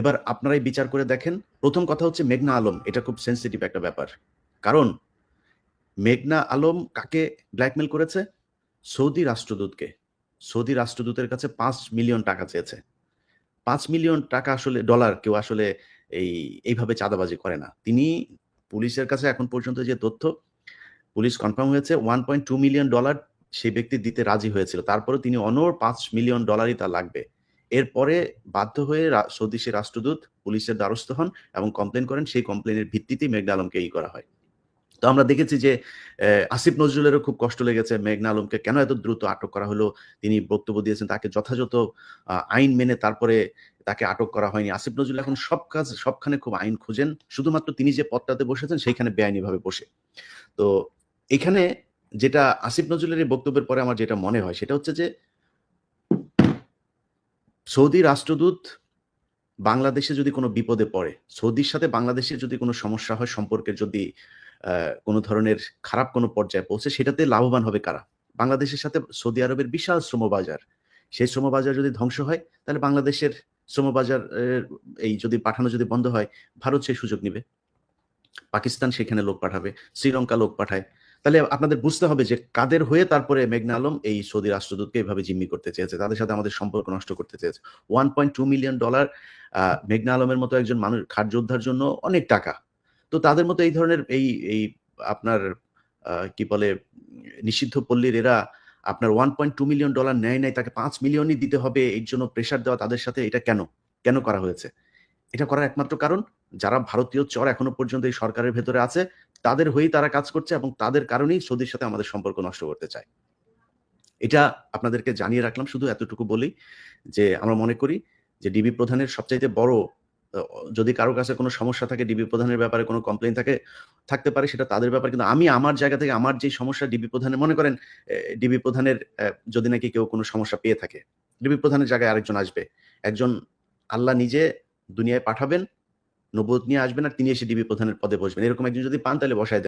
এবার আপনারাই বিচার করে দেখেন। প্রথম কথা হচ্ছে মেঘনা আলম, এটা খুব সেনসিটিভ একটা ব্যাপার। কারণ মেঘনা আলম কাকে ব্ল্যাকমেইল করেছে? সৌদি রাষ্ট্রদূতকে। সৌদি রাষ্ট্রদূতের কাছে ৫ মিলিয়ন টাকা চেয়েছে। ৫ মিলিয়ন টাকা আসলে ডলার কেউ আসলে এইভাবে চাঁদাবাজি করে না। তিনি পুলিশের কাছে এখন পর্যন্ত যে তথ্য, পুলিশ কনফার্ম হয়েছে $1.2 মিলিয়ন সেই ব্যক্তি দিতে রাজি হয়েছিল। তারপরেও তিনি অনড় $5 মিলিয়ন তার লাগবে। এরপরে বাধ্য হয়ে সৌদি সে রাষ্ট্রদূত পুলিশের দ্বারস্থ হন এবং কমপ্লেইন করেন। সেই কমপ্লেইনের ভিত্তিতেই মেঘনা আলমকে করা হয়। তো আমরা দেখেছি যে আসিফ নজরুলেরও খুব কষ্ট লেগেছে মেঘনা আলমকে কেন এত দ্রুত আটক করা হলো। তিনি বক্তব্য দিয়েছেন তাকে যথাযথ আইন মেনে তারপরে তাকে আটক করা হয়নি। আসিফ নজরুল এখন সবখানে খুব আইন খোঁজেন। শুধুমাত্র তিনি যে পদটাতে বসেছেন সেইখানে বেআইনিভাবে বসে। তো এখানে যেটা আসিফ নজরুলের এই বক্তব্যের পরে আমার যেটা মনে হয় সেটা হচ্ছে যে সৌদি রাষ্ট্রদূত বাংলাদেশে যদি কোনো বিপদে পড়ে, সৌদির সাথে বাংলাদেশের যদি কোনো সমস্যা হয়, সম্পর্কের যদি কোনো ধরনের খারাপ কোনো পর্যায়ে পৌঁছে, সেটাতে লাভবান হবে কারা? বাংলাদেশের সাথে সৌদি আরবের বিশাল শ্রমবাজার। সেই শ্রমবাজার যদি ধ্বংস হয়, তাহলে বাংলাদেশের শ্রমবাজার এই যদি পাঠানো যদি বন্ধ হয়, ভারত সেই সুযোগ নিবে। পাকিস্তান সেখানে লোক পাঠাবে, শ্রীলঙ্কা লোক পাঠায়। তাহলে আপনাদের বুঝতে হবে যে কাদের হয়ে তারপরে মেঘনা আলম এই সৌদি রাষ্ট্রদূতকে এভাবে জিম্মি করতে চেয়েছে। তাদের সাথে আমাদের সম্পর্ক নষ্ট করতে চেয়েছে। $1.2 মিলিয়ন মেঘনা আলমের মতো একজন মানুষ খাট যোদ্ধার জন্য অনেক টাকা। তো তাদের মতো এই ধরনের এই আপনার কি বলে নিষিদ্ধ পল্লীর এরা আপনার $1.2 মিলিয়ন নেয় নাই, তাকে ৫ মিলিয়নই দিতে হবে এর জন্য প্রেশার দেওয়া তাদের সাথে এটা কেন? কেন করা হয়েছে? এটা করার একমাত্র কারণ যারা ভারতীয় চর এখনো পর্যন্ত এই সরকারের ভেতরে আছে, তাদের হয়েই তারা কাজ করছে এবং তাদের কারণেই সৌদির সাথে আমাদের সম্পর্ক নষ্ট করতে চায়। এটা আপনাদেরকে জানিয়ে রাখলাম শুধু এতটুকু বলেই যে আমরা মনে করি যে ডিবি প্রধানের সবচাইতে বড় অ যদি কারো কাছে কোনো সমস্যা থাকে ডিবি প্রধানের ব্যাপারে কোনো কমপ্লেইন থাকতে পারে সেটা তাদের ব্যাপার। কিন্তু আমি আমার জায়গা থেকে আমার যেই সমস্যা ডিবি প্রধানের মনে করেন ডিবি প্রধানের যদি নাকি কেউ কোনো সমস্যা পেয়ে থাকে, ডিবি প্রধানের জায়গায় আরেকজন আসবে। একজন আল্লাহ নিজে দুনিয়ায় পাঠাবেন, নবুয়ত নিয়ে আসবেন আর তিনি এসে ডিবি প্রধানের পদে বসবেন। এরকম একজন যদি পান তাহলে বসায় দেন।